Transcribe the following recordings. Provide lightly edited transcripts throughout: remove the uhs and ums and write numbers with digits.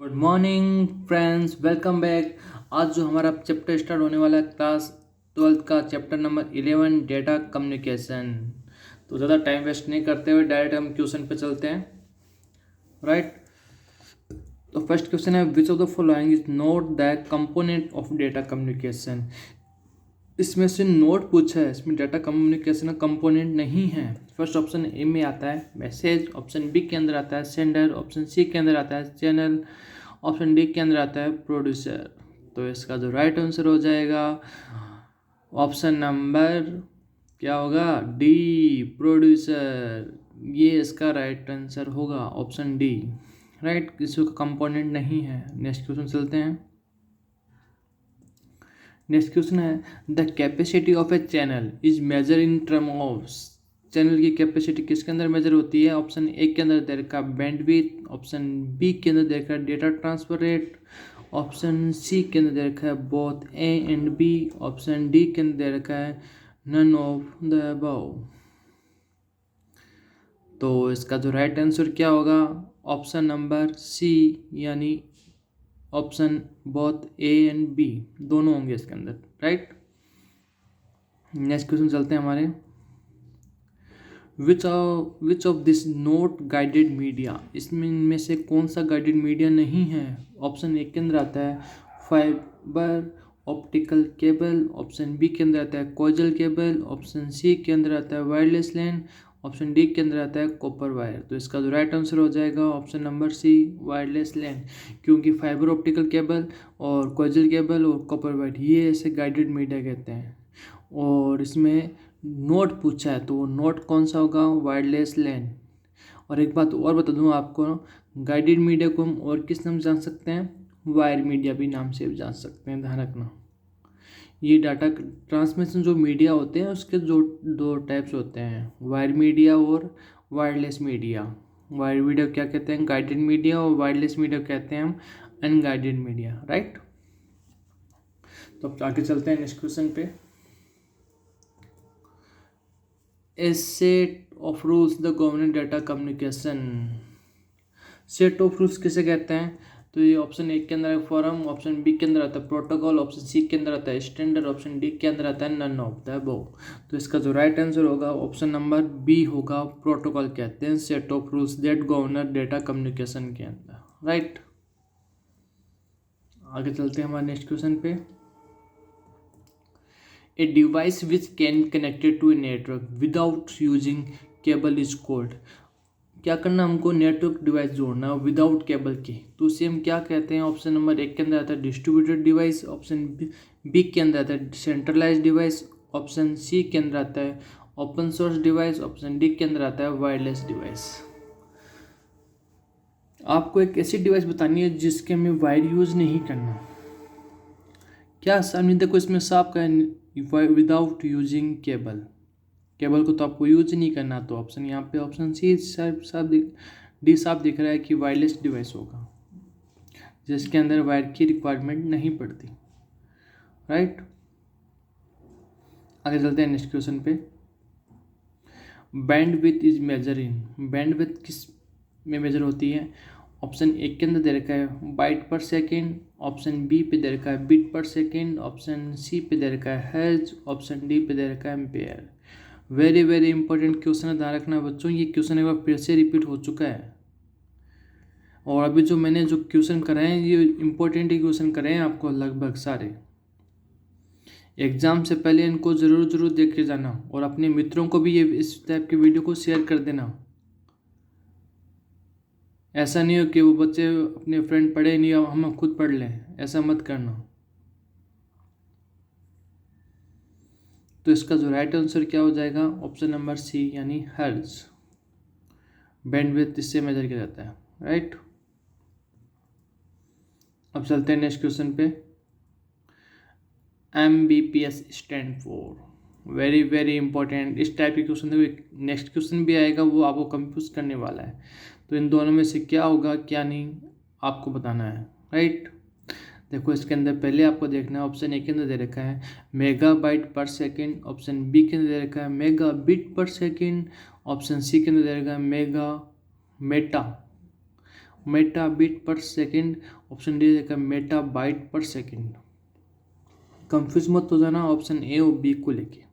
Good morning friends, welcome back. आज जो हमारा चैप्टर स्टार्ट होने वाला है क्लास 12th का चैप्टर नंबर 11 डेटा कम्युनिकेशन। तो ज़्यादा टाइम वेस्ट नहीं करते हुए डायरेक्ट हम क्वेश्चन पे चलते हैं। राइट। तो फर्स्ट क्वेश्चन है, which of the following is not the component of data communication. इसमें से नोट पूछा है, इसमें डाटा कम्युनिकेशन का कंपोनेंट नहीं है। फर्स्ट ऑप्शन ए में आता है मैसेज, ऑप्शन बी के अंदर आता है सेंडर, ऑप्शन सी के अंदर आता है चैनल, ऑप्शन डी के अंदर आता है प्रोड्यूसर। तो इसका जो राइट आंसर हो जाएगा ऑप्शन नंबर क्या होगा, डी, प्रोड्यूसर। ये इसका राइट आंसर होगा ऑप्शन डी। राइट, किसी का कंपोनेंट नहीं है। नेक्स्ट क्वेश्चन चलते हैं। नेक्स्ट क्वेश्चन है, the capacity of a channel is measure in term of. Channel की कैपेसिटी किसके अंदर मेजर होती है? ऑप्शन ए के अंदर दे रखा बैंडविड्थ, ऑप्शन बी के अंदर दे रखा है data transfer rate, option C के अंदर दे रखा है both A and B, option D के अंदर दे रखा है नन ऑफ द अबव। तो इसका जो राइट आंसर क्या होगा? ऑप्शन नंबर सी, यानी option both A and B दोनों होंगे इसके अंदर। राइट। नेक्स्ट क्वेश्चन चलते हैं हमारे। Which of this note guided media, इसमें इनमें से कौन सा गाइडेड मीडिया नहीं है? ऑप्शन ए के अंदर आता है fibre optical cable, option B के अंदर आता है कोएक्सियल केबल, ऑप्शन सी के अंदर आता है वायरलेस लैन, ऑप्शन डी के अंदर आता है कॉपर वायर। तो इसका जो राइट आंसर हो जाएगा ऑप्शन नंबर सी, वायरलेस लैन। क्योंकि फाइबर ऑप्टिकल केबल और कोएक्सियल केबल और कॉपर वायर ये ऐसे गाइडेड मीडिया कहते हैं। और इसमें नोट पूछा है, तो वो नोट कौन सा होगा? वायरलेस लैन। और एक बात और बता दूं आपको, गाइडेड मीडिया को हम और किस नाम से जान सकते हैं? वायर मीडिया भी नाम से जान सकते हैं, ध्यान रखना। ये डाटा ट्रांसमिशन जो मीडिया होते हैं उसके जो दो टाइप्स होते हैं, वायर मीडिया और वायरलेस मीडिया। वायर मीडिया क्या कहते हैं? Guided media. और वायरलेस मीडिया कहते हैं हम अनगाइडेड मीडिया। राइट। तो अब आगे चलते हैं नेक्स्ट क्वेश्चन पे। A set of rules the government data communication। Set of rules किसे कहते हैं? तो ये ऑप्शन ए के अंदर है फॉरम, ऑप्शन बी के अंदर आता है प्रोटोकॉल, ऑप्शन सी के अंदर आता है स्टैंडर्ड, ऑप्शन डी के अंदर आता है नन ऑफ द अबव। तो इसका जो राइट आंसर होगा ऑप्शन नंबर बी होगा, प्रोटोकॉल कहते हैं set of rules that govern data communication के अंदर। राइट। आगे चलते हैं हमारे नेक्स्ट क्वेश्चन पे। A device which can connected to a network without using cable is called। क्या करना हमको? नेटवर्क डिवाइस जोड़ना विदाउट केबल के, तो उसे हम क्या कहते हैं? ऑप्शन नंबर एक के अंदर आता है डिस्ट्रीब्यूटेड डिवाइस, ऑप्शन बी के अंदर आता है सेंट्रलाइज डिवाइस, ऑप्शन सी के अंदर आता है open source device, option D के अंदर आता है वायरलेस डिवाइस। आपको एक ऐसी डिवाइस बतानी है जिसके हमें वायर यूज नहीं करना। क्या सामने देखो, इसमें साफ का विदाउट यूजिंग केबल। केबल को तो आपको यूज नहीं करना, तो ऑप्शन यहाँ पे ऑप्शन सी डी साफ दिख रहा है कि वायरलेस डिवाइस होगा जिसके अंदर वायर की रिक्वायरमेंट नहीं पड़ती। राइट। आगे चलते हैं नेक्स्ट क्वेश्चन पे। Bandwidth is measure in. Bandwidth किस में मेजर होती है? ऑप्शन ए के अंदर दे रखा है बाइट पर सेकेंड, ऑप्शन बी पे दे रखा है bit per second, option C पे दे रखा है हर्ट्ज, ऑप्शन डी पे दे रखा है ampere. Very very important question है, ध्यान रखना बच्चों। ये क्वेश्चन एक बार फिर से रिपीट हो चुका है, और अभी जो मैंने जो क्वेश्चन कराए हैं ये इंपॉर्टेंट ही क्वेश्चन कराए हैं आपको लगभग सारे। एग्जाम से पहले इनको ज़रूर देख के जाना, और अपने मित्रों को भी ये इस टाइप के वीडियो को शेयर कर देना। ऐसा नहीं हो कि वो बच्चे अपने फ्रेंड पढ़े नहीं और हम खुद पढ़ लें, ऐसा मत करना। तो इसका जो राइट आंसर क्या हो जाएगा? ऑप्शन नंबर सी, यानी हर्ट्ज। बैंडविड्थ इससे मेजर किया जाता है। राइट। अब चलते हैं नेक्स्ट क्वेश्चन पे। MBPS stand for. Very very important. इस टाइप के क्वेश्चन देखो, नेक्स्ट क्वेश्चन भी आएगा वो आपको कंफ्यूज करने वाला है। तो इन दोनों में से क्या होगा क्या नहीं आपको बताना है। राइट। देखो इसके अंदर पहले आपको देखना है, ऑप्शन ए के अंदर दे रखा है मेगाबाइट पर सेकेंड, ऑप्शन बी के अंदर दे रखा है mega bit per second, option C के अंदर दे रखा है mega Meta, Meta bit per second, option D रहेगा मेटा बाइट पर सेकेंड। कंफ्यूज मत हो जाना ऑप्शन ए और बी को लेके।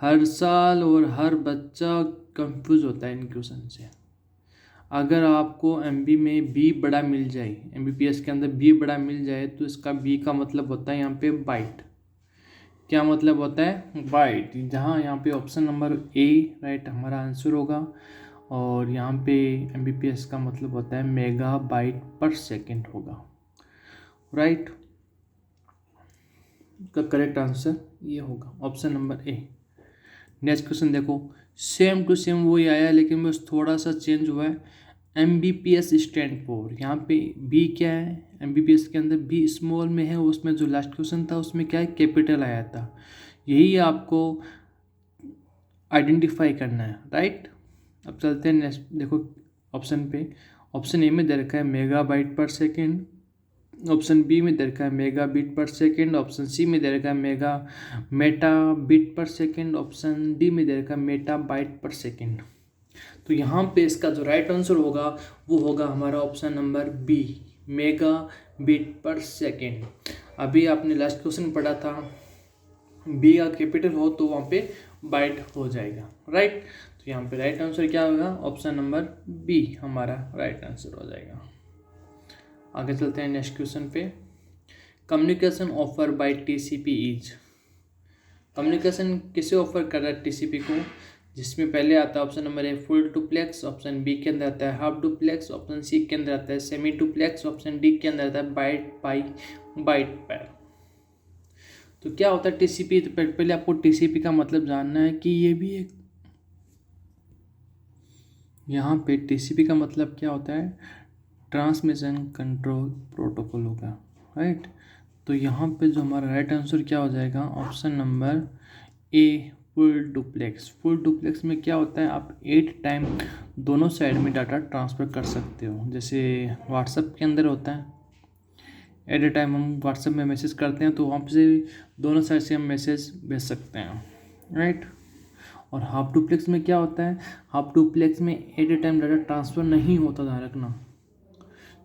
हर साल और हर बच्चा कंफ्यूज होता है इन क्वेश्चन से। अगर आपको एमबी में बी बड़ा मिल जाए, एमबीपीएस के अंदर बी बड़ा मिल जाए, तो इसका बी का मतलब होता है यहाँ पे बाइट। क्या मतलब होता है? बाइट। जहाँ यहाँ पे ऑप्शन नंबर ए राइट हमारा आंसर होगा। और यहाँ पे एमबीपीएस का मतलब होता है मेगा बाइट पर सेकेंड होगा, राइट। का करेक्ट आंसर ये होगा ऑप्शन नंबर ए। नेक्स्ट क्वेश्चन देखो, सेम टू सेम वही आया लेकिन बस थोड़ा सा चेंज हुआ है। एमबीपीएस स्टैंड फॉर, यहाँ पे बी क्या है, एमबीपीएस के अंदर बी स्मॉल में है, उसमें जो लास्ट क्वेश्चन था उसमें क्या है, कैपिटल आया था। यही आपको आइडेंटिफाई करना है, राइट। अब चलते हैं नेक्स्ट, देखो ऑप्शन पे। ऑप्शन ए में दे रखा है मेगाबाइट पर सेकेंड, ऑप्शन बी में दे रखा है mega bit per second, option C में दे रखा है Meta bit per second, option D में दे रखा है मेटा बाइट पर सेकेंड। तो यहाँ पे इसका जो राइट आंसर होगा वो होगा हमारा option number B, megabit per second. अभी आपने लास्ट क्वेश्चन पढ़ा था, बी का कैपिटल हो तो वहाँ पे बाइट हो जाएगा, राइट। तो यहाँ पे राइट आंसर क्या होगा, ऑप्शन नंबर बी हमारा राइट आंसर हो जाएगा। आगे चलते हैं नेक्स्ट क्वेश्चन पे। Communication offer by TCP is, communication किसे ऑफर कर रहा है टीसीपी को, जिसमें पहले आता है option number A full duplex, option B के अंदर आता है हाफ डुप्लेक्स, ऑप्शन सी के अंदर आता है सेमी डुप्लेक्स, ऑप्शन डी के अंदर आता है बाइट पाई बाइट पैर। तो क्या होता है टीसीपी, तो पहले आपको टीसीपी का मतलब जानना है कि ये भी एक, यहाँ पे टीसीपी का मतलब क्या होता है, ट्रांसमिशन कंट्रोल प्रोटोकॉल होगा, राइट। तो यहाँ पे जो हमारा राइट आंसर क्या हो जाएगा, option number A full duplex. Full duplex में क्या होता है, आप एट टाइम दोनों साइड में डाटा ट्रांसफ़र कर सकते हो। जैसे व्हाट्सएप के अंदर होता है, एट ए टाइम हम व्हाट्सएप में मैसेज करते हैं तो वहाँ से दोनों साइड से हम मैसेज भेज सकते हैं, राइट। और हाफ डुप्लेक्स में क्या होता है, हाफ डुप्लेक्स में at a time data transfer नहीं होता, ध्यान रखना।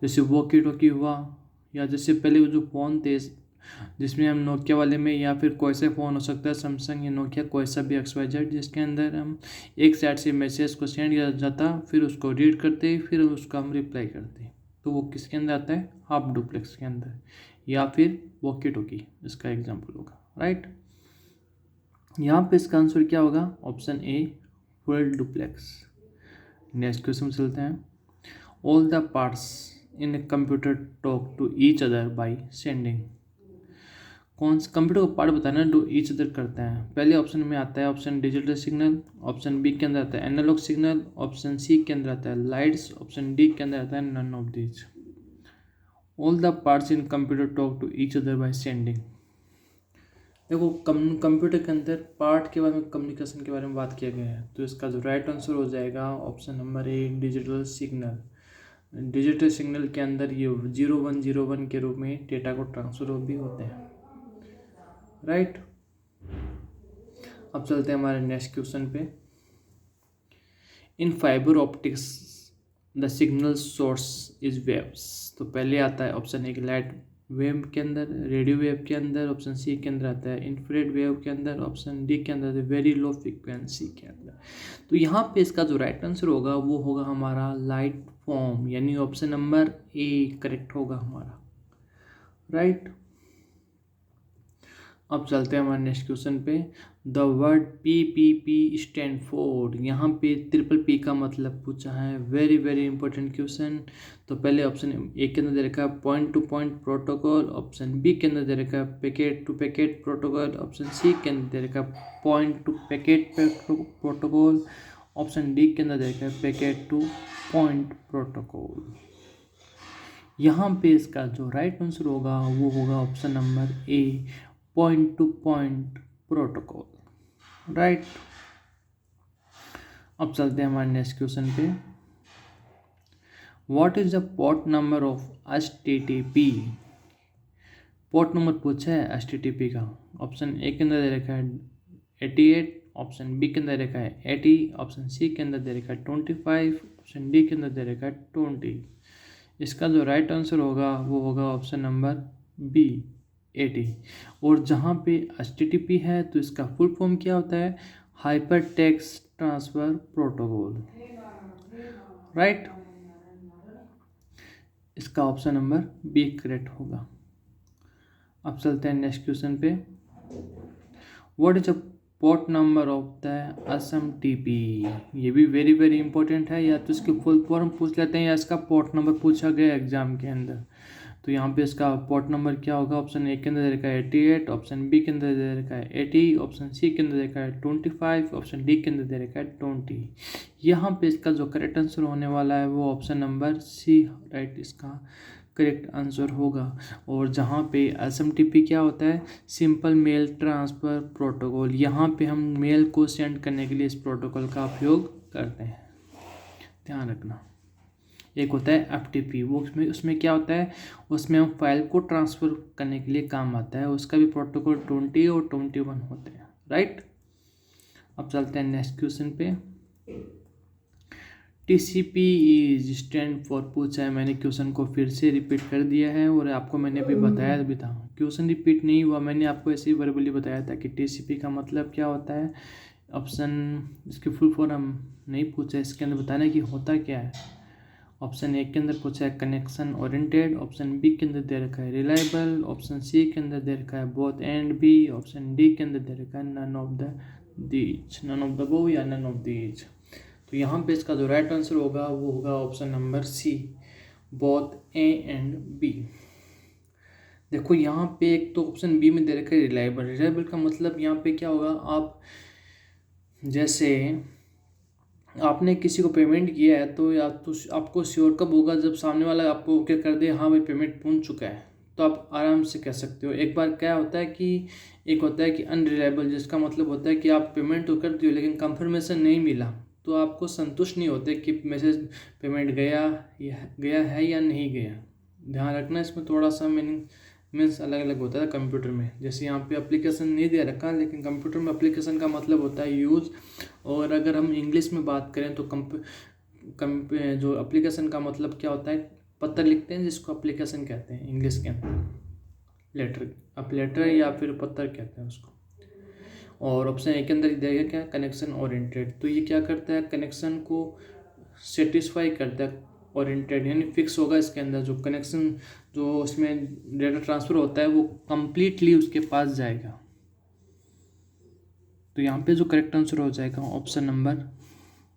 जैसे वॉकी टॉकी हुआ, या जैसे पहले वो जो फ़ोन थे जिसमें हम नोकिया वाले में, या फिर कोई सा फ़ोन हो सकता है सैमसंग या नोकिया कोई सा भी XYZ, जिसके अंदर हम एक साइड से मैसेज को सेंड किया जाता, फिर उसको रीड करते, फिर उसका हम रिप्लाई करते। तो वो किसके अंदर आता है, हाफ डुप्लेक्स के अंदर, या फिर वॉकी टॉकी इसका एग्जाम्पल होगा, राइट। यहाँ पे इसका आंसर क्या होगा, option A full duplex. Next question चलते हैं। All the parts in a computer talk to each other by sending, कौन सा कंप्यूटर को पार्ट बताना है जो ईच अदर करता है। पहले ऑप्शन में आता है option digital signal, option B के अंदर आता है एनालॉग सिग्नल, ऑप्शन सी के अंदर आता है लाइट्स, ऑप्शन डी के अंदर आता है none of these. All the parts in computer talk to each other by sending. देखो कंप्यूटर के अंदर पार्ट के बारे में, कम्युनिकेशन के बारे में बात किया गया है, तो इसका जो राइट आंसर हो जाएगा ऑप्शन नंबर ए डिजिटल सिग्नल। डिजिटल सिग्नल के अंदर ये 0101 के रूप में डेटा को ट्रांसफर भी होते हैं, राइट। अब चलते हैं हमारे नेक्स्ट क्वेश्चन पे। In fibre optics the signal source is waves. तो पहले आता है ऑप्शन ए लाइट वेव के अंदर, रेडियो वेव के अंदर, ऑप्शन सी के अंदर आता है इंफ्रारेड वेव के अंदर, ऑप्शन डी के अंदर वेरी लो फ्रिक्वेंसी के अंदर। तो यहाँ पे इसका जो राइट आंसर होगा वो होगा हमारा लाइट फॉर्म, यानी ऑप्शन नंबर ए करेक्ट होगा हमारा, राइट। अब चलते हैं हमारे नेक्स्ट क्वेश्चन पे। The word PPP stand for, यहाँ पे ट्रिपल पी का मतलब पूछा है, वेरी वेरी इंपॉर्टेंट क्वेश्चन। तो पहले ऑप्शन ए के अंदर दे रखा है point to point protocol, option B के अंदर दे रखा है packet to packet protocol, option C के अंदर दे रखा है point to packet protocol, option D के अंदर दे रखा है पैकेट टू पॉइंट प्रोटोकॉल। यहाँ पे इसका जो राइट आंसर होगा वो होगा option number A point to point protocol, right. अब चलते हैं हमारे नेक्स्ट क्वेश्चन पे। What is the port number of HTTP। Port number पूछा है HTTP का। ऑप्शन ए के अंदर दे रखा है 88, ऑप्शन बी के अंदर दे रखा है 80, ऑप्शन सी के अंदर दे रखा है 25, ऑप्शन डी के अंदर दे रखा है 20। इसका जो राइट आंसर होगा वो होगा ऑप्शन नंबर बी, AT। और जहाँ पे HTTP है तो इसका फुल फॉर्म क्या होता है? Hyper text transfer protocol, right. इसका ऑप्शन नंबर बी करेक्ट होगा। अब चलते हैं नेक्स्ट क्वेश्चन पे। What is the port number of the SMTP? ये भी वेरी वेरी इंपॉर्टेंट है, या तो इसकी फुल फॉर्म पूछ लेते हैं या इसका पोर्ट नंबर पूछा गया एग्जाम के अंदर। तो यहाँ पे इसका पोर्ट नंबर क्या होगा? ऑप्शन ए के अंदर दे रखा है 88, ऑप्शन बी के अंदर दे रखा है 80, ऑप्शन सी के अंदर दे रखा है 25, ऑप्शन डी के अंदर दे रखा है 20। यहाँ पे इसका जो करेक्ट आंसर होने वाला है वो ऑप्शन नंबर सी, राइट, इसका करेक्ट आंसर होगा। और जहाँ पे SMTP क्या होता है? Simple mail transfer protocol. यहाँ पे हम मेल को सेंड करने के लिए इस प्रोटोकॉल का उपयोग करते हैं, ध्यान रखना। एक होता है FTP, वो उसमें क्या होता है? उसमें हम फाइल को ट्रांसफ़र करने के लिए काम आता है। उसका भी प्रोटोकॉल 20 और 21 होते हैं, राइट। अब चलते हैं नेक्स्ट क्वेश्चन पे। TCP इज स्टैंड फॉर पूछा है। मैंने क्वेश्चन को फिर से रिपीट कर दिया है और आपको मैंने अभी बताया भी था। क्वेश्चन रिपीट नहीं हुआ, मैंने आपको ऐसे ही वर्बली बताया था कि TCP का मतलब क्या होता है। ऑप्शन इसकी फुल फॉर्म हम नहीं पूछा, इसके अंदर बताना कि होता क्या है। ऑप्शन ए के अंदर पूछा है कनेक्शन ओरिएंटेड, ऑप्शन बी के अंदर दे रखा है रिलायबल, ऑप्शन सी के अंदर दे रखा है both and B, option D के अंदर दे रखा है नन ऑफ द अबव या नन ऑफ दीज। तो यहाँ पे इसका जो राइट आंसर होगा वो होगा option number C, both A and B. देखो यहाँ पे एक तो ऑप्शन बी में दे रखा है रिलायबल। रिलायबल का मतलब यहाँ पे क्या होगा? आप जैसे आपने किसी को पेमेंट किया है तो या तो आपको श्योर कब होगा? जब सामने वाला आपको क्या कर दे, हाँ भाई पेमेंट पहुंच चुका है, तो आप आराम से कह सकते हो। एक बार क्या होता है कि एक होता है कि अनरिलायबल, जिसका मतलब होता है कि आप पेमेंट तो कर दियो लेकिन कंफर्मेशन नहीं मिला, तो आपको संतुष्ट नहीं होते कि मैसेज पेमेंट गया है या नहीं गया। ध्यान रखना, इसमें थोड़ा सा मीन्स अलग अलग होता है कंप्यूटर में। जैसे यहाँ पे एप्लीकेशन नहीं दे रखा, लेकिन कंप्यूटर में एप्लीकेशन का मतलब होता है यूज़। और अगर हम इंग्लिश में बात करें तो जो एप्लीकेशन का मतलब क्या होता है? पत्र लिखते हैं जिसको एप्लीकेशन कहते हैं इंग्लिश के अंदर। लेटर या फिर पत्र कहते हैं उसको। और ऑप्शन ए के अंदर देगा क्या? Connection oriented. तो ये क्या करता है? कनेक्शन को सेटिस्फाई करता है। ओरिएंटेड यानी फिक्स होगा इसके अंदर जो कनेक्शन, जो उसमें डेटा ट्रांसफ़र होता है वो कंप्लीटली उसके पास जाएगा। तो यहाँ पे जो करेक्ट आंसर हो जाएगा option number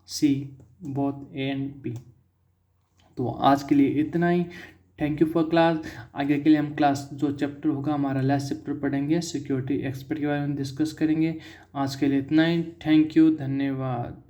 C, both A and B. तो आज के लिए इतना ही। Thank you for class. आगे के लिए हम क्लास जो चैप्टर होगा हमारा लास्ट चैप्टर पढ़ेंगे, सिक्योरिटी एक्सपर्ट के बारे में डिस्कस करेंगे। आज के लिए इतना ही। थैंक यू, धन्यवाद।